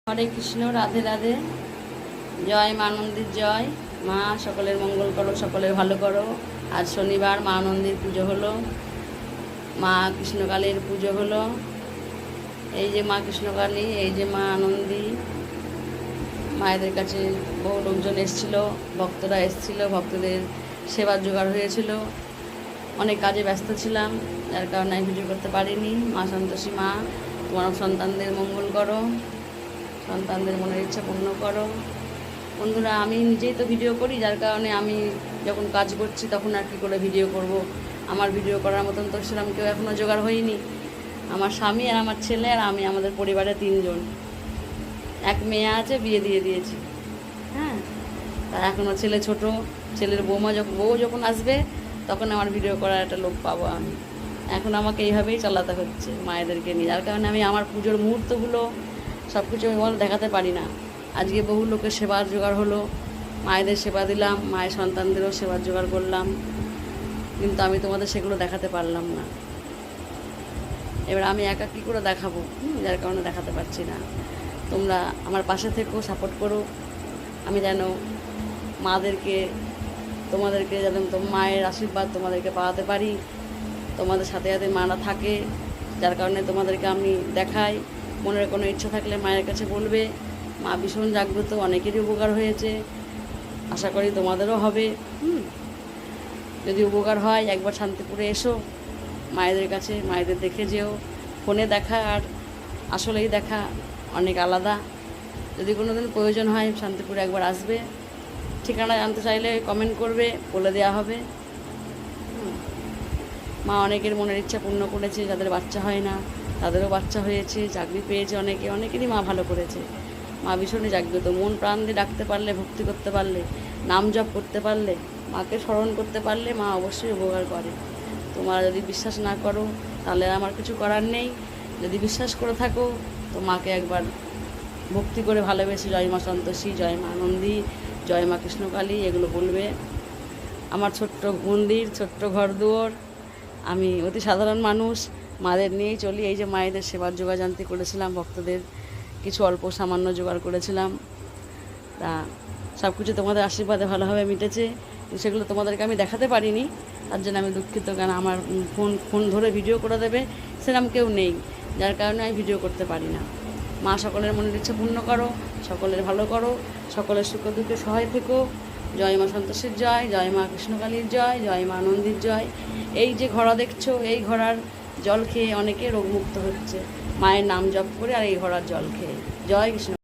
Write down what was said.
হরে কৃষ্ণ, রাধে রাধে। জয় মা আনন্দীর জয়। মা সকলের মঙ্গল করো, সকলের ভালো করো। আজ শনিবার মা আনন্দীর পুজো হলো, মা কৃষ্ণকালীর পুজো হলো। এই যে মা কৃষ্ণকালী, এই যে মা আনন্দী। মায়েদের কাছে বহু লোকজন এসেছিল, ভক্তরা এসেছিল, ভক্তদের সেবার জোগাড় হয়েছিল। অনেক কাজে ব্যস্ত ছিলাম, যার কারণে আমি ভিডিও করতে পারিনি। মা সন্তোষী মা, তোমার সন্তানদের মঙ্গল করো, সন্তানদের মনের ইচ্ছা পূর্ণ করো। বন্ধুরা, আমি নিজেই তো ভিডিও করি, যার কারণে আমি যখন কাজ করছি তখন আর কী করে ভিডিও করব। আমার ভিডিও করার মতন তো সেরকম কেউ এখনও জোগাড় হয়নি। আমার স্বামী আর আমার ছেলে আর আমি, আমাদের পরিবারে 3 জন। এক মেয়ে আছে, বিয়ে দিয়ে দিয়েছি। হ্যাঁ, তা এখনও ছেলে ছোট। ছেলের বউ যখন আসবে তখন আমার ভিডিও করার একটা লোক পাবো আমি। এখন আমাকে এইভাবেই চালাতে হচ্ছে মায়েদেরকে নিয়ে, যার কারণে আমি আমার পুজোর মুহূর্তগুলো সব কিছু আমি দেখাতে পারি না। আজকে বহু লোকের সেবার জোগাড় হলো, মায়েদের সেবা দিলাম, মায়ের সন্তানদেরও সেবার জোগাড় করলাম, কিন্তু আমি তোমাদের সেগুলো দেখাতে পারলাম না। এবার আমি একা কী করে দেখাবো, যার কারণে দেখাতে পারছি না। তোমরা আমার পাশে থেকেও সাপোর্ট করো, আমি যেন তোমাদেরকে যেন মায়ের আশীর্বাদ তোমাদেরকে পাওয়াতে পারি। তোমাদের সাথে সাথে মারা থাকে, যার কারণে তোমাদেরকে আমি দেখাই। মনের কোনো ইচ্ছা থাকলে মায়ের কাছে বলবে। মা ভীষণ জাগ্রত, অনেকেরই উপকার হয়েছে, আশা করি তোমাদেরও হবে। যদি উপকার হয় একবার শান্তিপুরে এসো মায়েদের কাছে, মায়েদের দেখে যেও। ফোনে দেখা আর আসলেই দেখা অনেক আলাদা। যদি কোনো দিন প্রয়োজন হয় শান্তিপুরে একবার আসবে। ঠিকানা জানতে চাইলে কমেন্ট করবে, বলে দেওয়া হবে। মা অনেকের মনের ইচ্ছা পূর্ণ করেছে, যাদের বাচ্চা হয় না তাদেরও বাচ্চা হয়েছে, চাকরি পেয়েছে অনেকেরই মা ভালো করেছে। মা ভীষণই জাগ্রত, মন প্রাণ দিয়ে ডাকতে পারলে, ভক্তি করতে পারলে, নাম জপ করতে পারলে, মাকে স্মরণ করতে পারলে মা অবশ্যই উপকার করে। তোমরা যদি বিশ্বাস না করো তাহলে আমার কিছু করার নেই। যদি বিশ্বাস করে থাকো তো মাকে একবার ভক্তি করে ভালোবেসে জয় মা সন্তোষী, জয় মা আনন্দী, জয় মা কৃষ্ণকালী এগুলো বলবে। আমার ছোট্ট মন্দির, ছোট্ট ঘরদুয়ার, আমি অতি সাধারণ মানুষ, মাদের নিয়েই চলি। এই যে মায়েদের সেবার যোগাযান্তি করেছিলাম, ভক্তদের কিছু অল্প সামান্য জোগাড় করেছিলাম। তা সব কিছু তোমাদের আশীর্বাদে ভালোভাবে মিটেছে, সেগুলো তোমাদেরকে আমি দেখাতে পারিনি, তার জন্য আমি দুঃখিত। কারণ আমার ফোন ধরে ভিডিও করে দেবে সেরকম কেউ নেই, যার কারণে আমি ভিডিও করতে পারি না। মা সকলের মনের ইচ্ছা পূর্ণ করো, সকলের ভালো করো, সকলের সুখ দুঃখে সহায় থেকো। জয় মা সন্তোষীর জয়, জয় মা কৃষ্ণকালীর জয়, জয় মা আনন্দীর জয়। এই যে ঘোড়া দেখছো, এই ঘোড়ার জল খেয়ে অনেকে রোগমুক্ত হচ্ছে, মায়ের নাম জপ করে আর এই ঘোড়ার জল খেয়ে। জয় কৃষ্ণ।